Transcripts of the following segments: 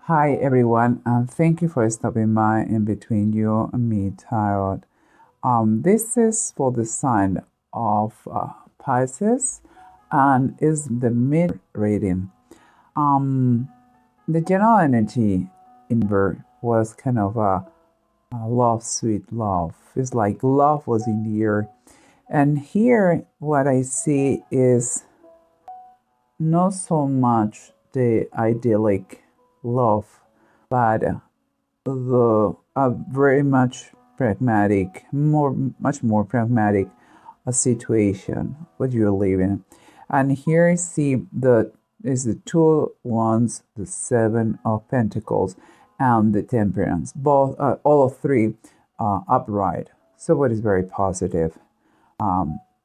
Hi everyone, and thank you for stopping by in between you and me tarot. This is for the sign of Pisces and is the mid reading. The general energy in birth was kind of a love, sweet love. It's like love was in the air. And here, what I see is not so much the idyllic love, but the very much pragmatic, much more pragmatic situation what you're living. And here I see the two wands, the Seven of Pentacles, and the Temperance, both all of three upright. So what is very positive.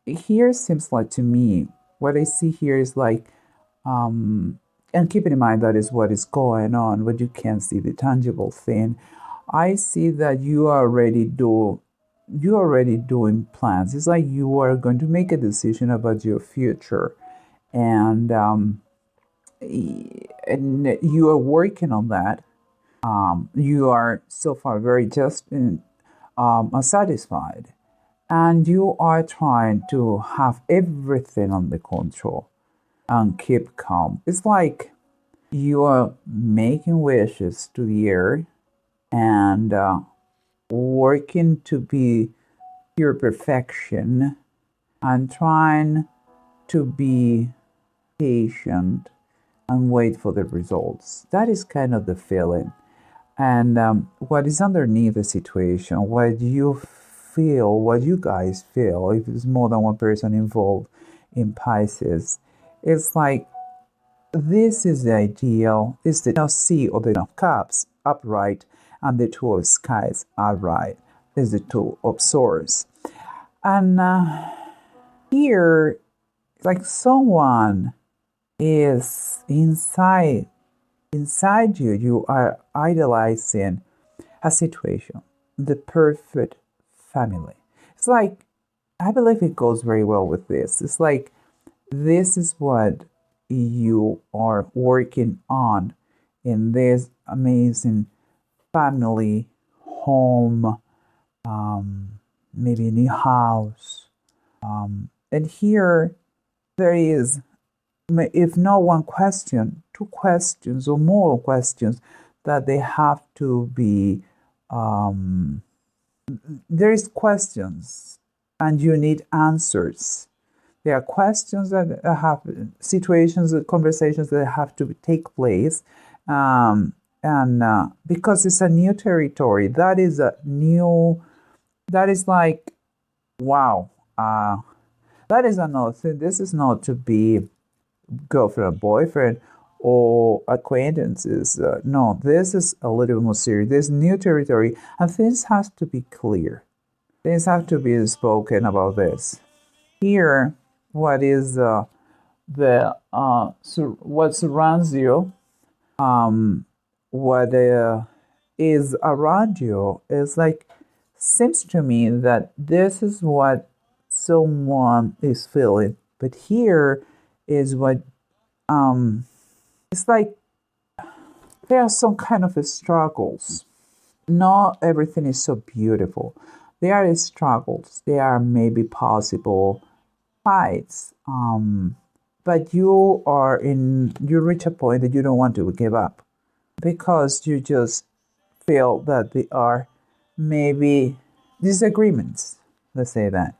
Here seems like to me what I see here is like and keeping in mind that is what is going on, but you can't see the tangible thing. I see that you are already doing plans. It's like you are going to make a decision about your future, and you are working on that. You are so far very just satisfied, and you are trying to have everything under control and keep calm. It's like you are making wishes to the air and working to be pure perfection and trying to be patient and wait for the results. That is kind of the feeling. And what is underneath the situation, what you feel, what you guys feel, if there's more than one person involved in Pisces, it's like this is the ideal, is the sea or the cups upright and the two of skies upright, is the two of swords. And here, like someone is inside you, you are idealizing a situation, the perfect family. It's like, I believe it goes very well with this. It's like, this is what you are working on in this amazing family, home, maybe a new house. And here there is, if not one question, two questions or more questions that they have to be, there is questions and you need answers. There are questions that have situations, conversations that have to take place. And because it's a new territory, that is like, wow. That is another thing. This is not to be girlfriend, boyfriend, or acquaintances. No, this is a little more serious. This new territory, and things have to be clear. Things have to be spoken about this. Here, what is what surrounds you, what is around you is like, seems to me that this is what someone is feeling, but here is what it's like there are some kind of struggles. Not everything is so beautiful. There are struggles. There are maybe possible fights, but you reach a point that you don't want to give up because you just feel that there are maybe disagreements, let's say that.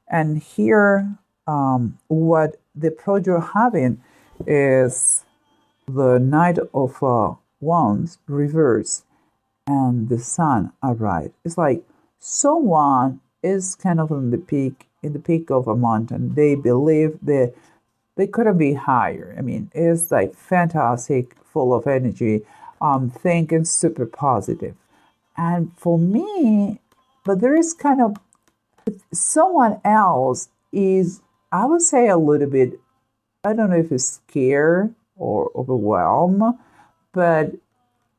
And here, what the approach you're having is the Knight of Wands reverse and the Sun upright. It's like someone is kind of in the peak of a mountain. They believe they couldn't be higher. I mean, it's like fantastic, full of energy, thinking super positive. And for me, but there is kind of someone else is, I would say, a little bit, I don't know if it's scared or overwhelmed, but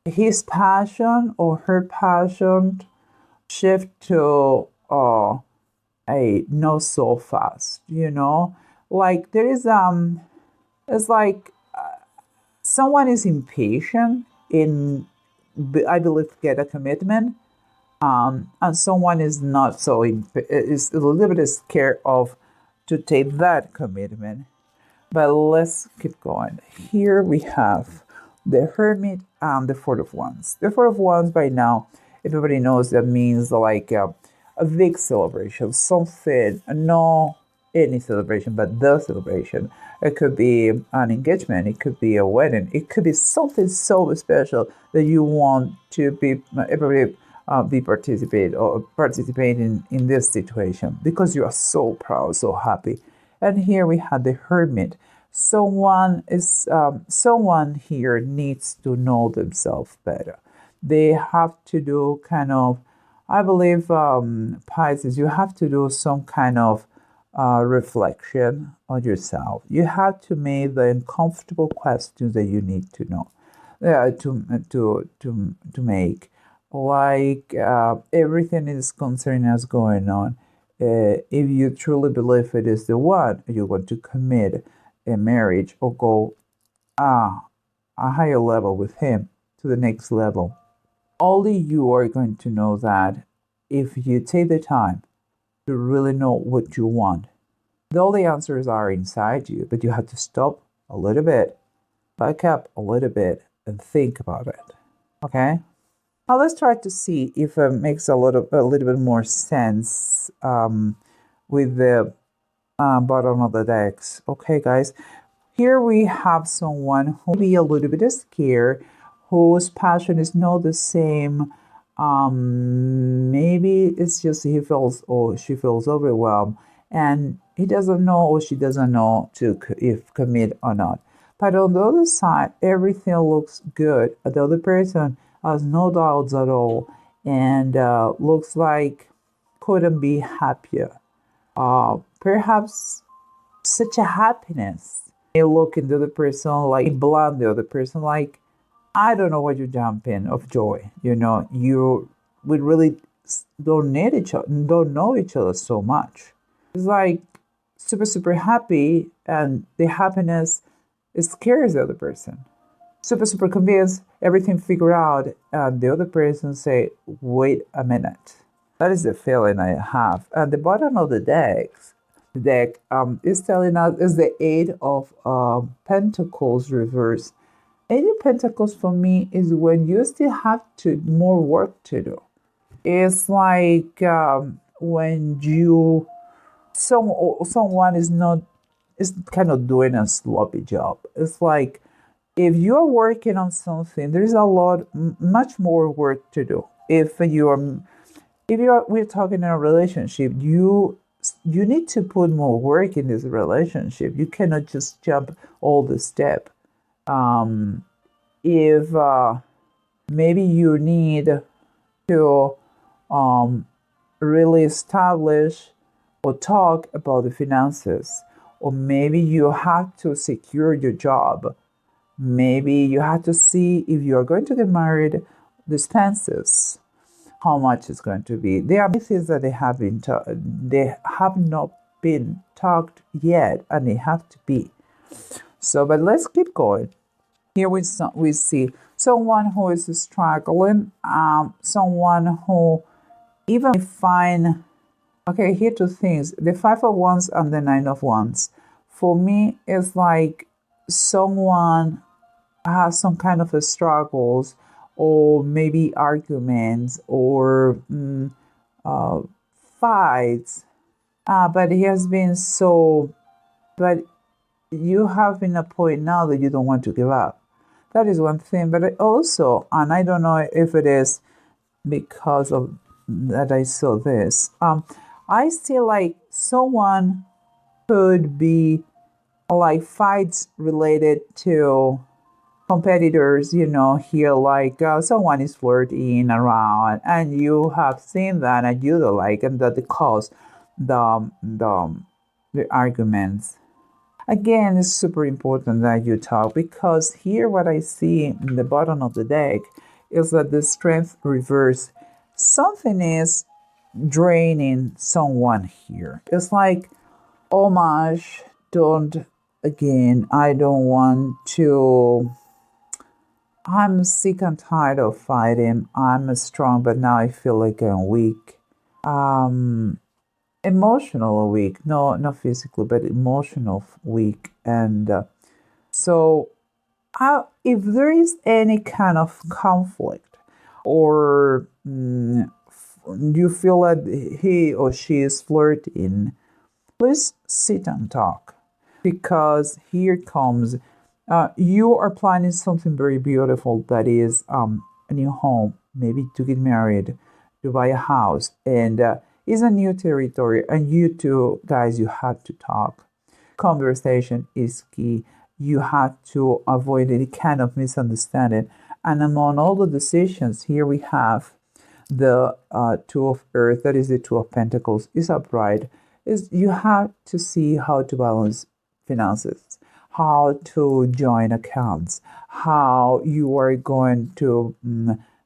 his passion or her passion shift to a not so fast, like there is it's like someone is impatient in, I believe, get a commitment, and someone is not so is a little bit scared of to take that commitment. But let's keep going. Here we have the Hermit and the Four of Wands. The Four of Wands, by now, everybody knows that means like a big celebration, something, no any celebration, but the celebration. It could be an engagement, it could be a wedding, it could be something so special that you want to be everybody be participating in this situation because you are so proud, so happy. And here we have the Hermit. Someone here needs to know themselves better. They have to do kind of, I believe, Pisces, you have to do some kind of reflection on yourself. You have to make the uncomfortable questions that you need to know, to make. Like everything is concerning us going on. If you truly believe it is the one, you want to commit a marriage or go a higher level with him to the next level. Only you are going to know that if you take the time to really know what you want. All the answers are inside you, but you have to stop a little bit, back up a little bit, and think about it. Okay? Now let's try to see if it makes a little bit more sense with the bottom of the decks. Okay, guys. Here we have someone who may be a little bit scared, whose passion is not the same. Maybe it's just he feels or she feels overwhelmed, and he doesn't know or she doesn't know if commit or not. But on the other side, everything looks good. The other person has no doubts at all, and looks like couldn't be happier. Perhaps such a happiness. You look into the other person like blind the other person like, I don't know what you're jumping of joy. We really don't need each other, don't know each other so much. It's like super, super happy, and the happiness scares the other person. Super, super convinced, everything figured out, and the other person say, wait a minute. That is the feeling I have. At the bottom of the deck is telling us is the Eight of Pentacles reverse. Eight of Pentacles for me is when you still have more work to do. It's like when someone is kind of doing a sloppy job. It's like if you are working on something, there's much more work to do. We're talking in a relationship, you need to put more work in this relationship. You cannot just jump all the step. If maybe you need to really establish or talk about the finances, or maybe you have to secure your job. Maybe you have to see if you are going to get married, the expenses, how much it's going to be. There are things that they have not been talked yet, and they have to be. So, but let's keep going. Here we see someone who is struggling, someone who even find. Okay, here two things: the Five of Wands and the Nine of Wands. For me, it's like someone has some kind of struggles, or maybe arguments, or fights. But he has been so. But you have been a point now that you don't want to give up. That is one thing. But also, and I don't know if it is because of that I saw this. I feel like someone could be like fights related to competitors, here like someone is flirting around, and you have seen that and you don't like, and that cause the arguments. Again, it's super important that you talk, because here what I see in the bottom of the deck is that the Strength reverse. Something is draining someone here. It's like, oh my, I don't want to. I'm sick and tired of fighting. I'm strong, but now I feel like I'm weak. Um, Emotional weak. No, not physically, but emotional weak. And so, if there is any kind of conflict, or you feel that he or she is flirting, please sit and talk, because here comes you are planning something very beautiful, that is a new home, maybe to get married, to buy a house, and it's a new territory, and you two guys, you have to talk. Conversation is key. You have to avoid any kind of misunderstanding. And among all the decisions, here we have the Two of Earth, that is the Two of Pentacles, is upright. Is you have to see how to balance finances, how to join accounts, how you are going to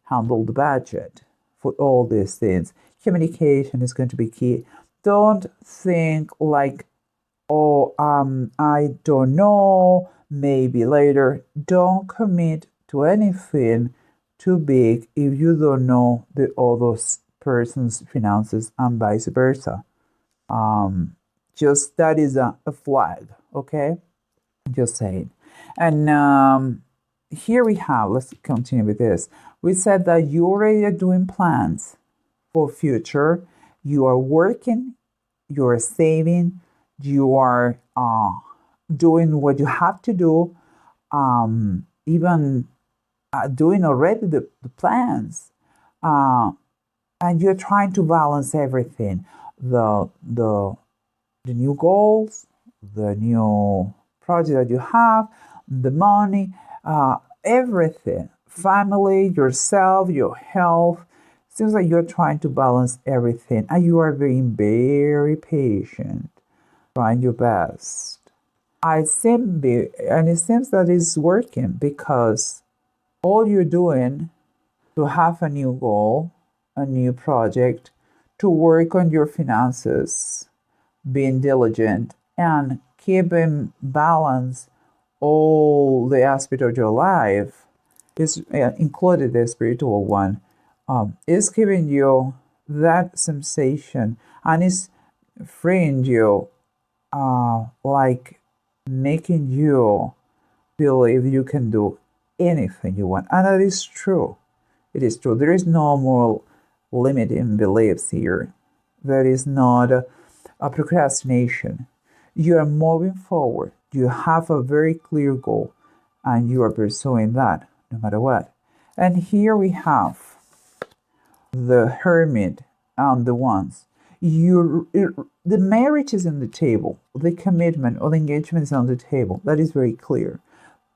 handle the budget for all these things. Communication is going to be key. Don't think like, oh, I don't know, maybe later. Don't commit to anything too big if you don't know the other person's finances, and vice versa. Um, just that is a flag, okay? Just saying. And here we have, let's continue with this. We said that you already are doing plans for future. You are working, you are saving, you are doing what you have to do, even doing already the plans. And you're trying to balance everything, the new goals, the new project that you have, the money, everything, family, yourself, your health. Seems like you're trying to balance everything, and you are being very patient, trying your best. And it seems that it's working, because all you're doing to have a new goal, a new project, to work on your finances, being diligent, and keeping balance all the aspects of your life, is included the spiritual one, is giving you that sensation, and is freeing you, like making you believe you can do anything you want. And that is true. It is true. There is no more limiting beliefs here. There is not a procrastination. You are moving forward. You have a very clear goal, and you are pursuing that no matter what. And here we have the Hermit and the Wands. The marriage is on the table. The commitment or the engagement is on the table. That is very clear.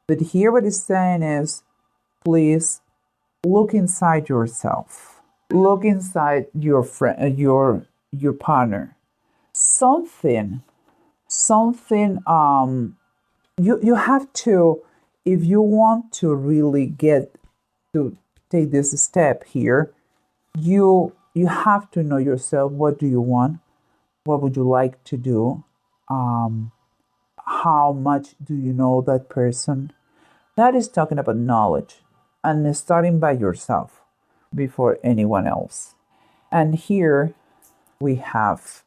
But here what it's saying is, please look inside yourself. Look inside your friend, your partner. Something. You have to, if you want to really get to take this step here, you have to know yourself. What do you want? What would you like to do? How much do you know that person? That is talking about knowledge, and starting by yourself before anyone else. And here we have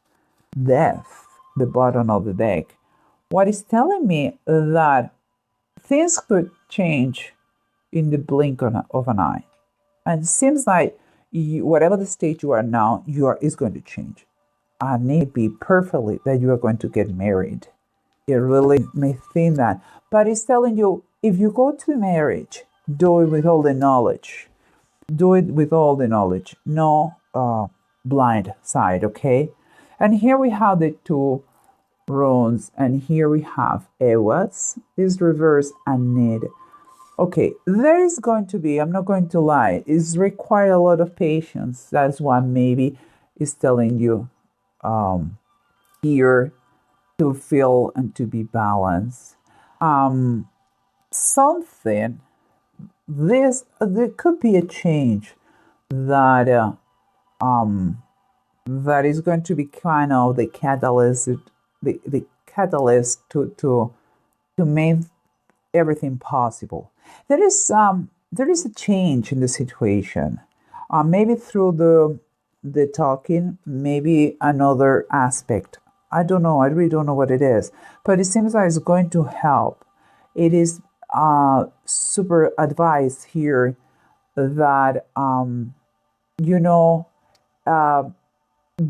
Death, the bottom of the deck. What is telling me that things could change in the blink of an eye. And it seems like whatever the stage you are now, is going to change. And it be perfectly that you are going to get married. It really may think that. But it's telling you, if you go to marriage, do it with all the knowledge. Do it with all the knowledge. No blind side, okay? And here we have the two runes, and here we have Ewas, is reverse, and Need. Okay, there is going to be, I'm not going to lie, it's required a lot of patience. That's why maybe it's telling you here to feel and to be balanced. Something, there could be a change that that is going to be kind of the catalyst, the catalyst to make everything possible. There is there is a change in the situation. Maybe through the talking, maybe another aspect. I don't know. I really don't know what it is, but it seems like it's going to help. It is super advice here that you know uh,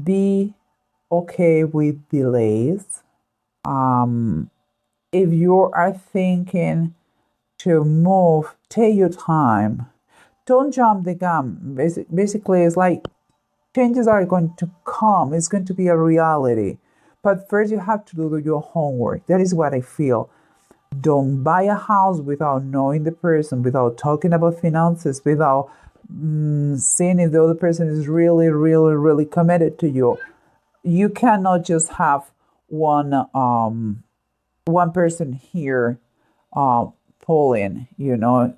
be okay with delays. If you are thinking to move, take your time. Don't jump the gun. Basically, it's like changes are going to come. It's going to be a reality. But first, you have to do your homework. That is what I feel. Don't buy a house without knowing the person, without talking about finances, without seeing if the other person is really, really, really committed to you. You cannot just have one person here uh, pulling,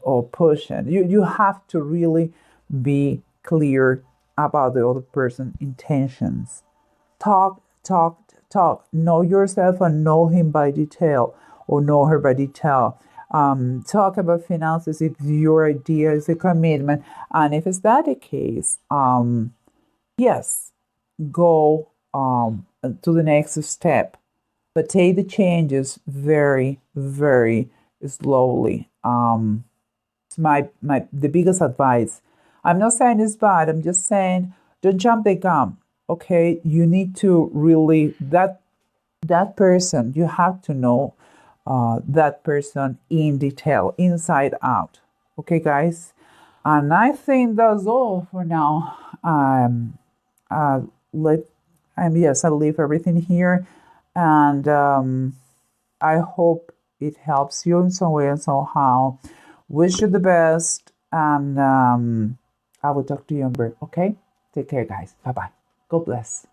or pushing. You have to really be clear about the other person's intentions. Talk, talk, talk. Know yourself and know him by detail or know her by detail. Talk about finances if your idea is a commitment. And if it's that the case, yes, go to the next step, but take the changes very, very slowly. It's my the biggest advice. I'm not saying it's bad. I'm just saying don't jump the gun. Okay, you need to really that person. You have to know that person in detail, inside out. Okay, guys, and I think that's all for now. Let yes, I'll leave everything here, and I hope it helps you in some way and somehow. Wish you the best, and I will talk to you in birth. Okay, take care, guys. Bye bye. God bless.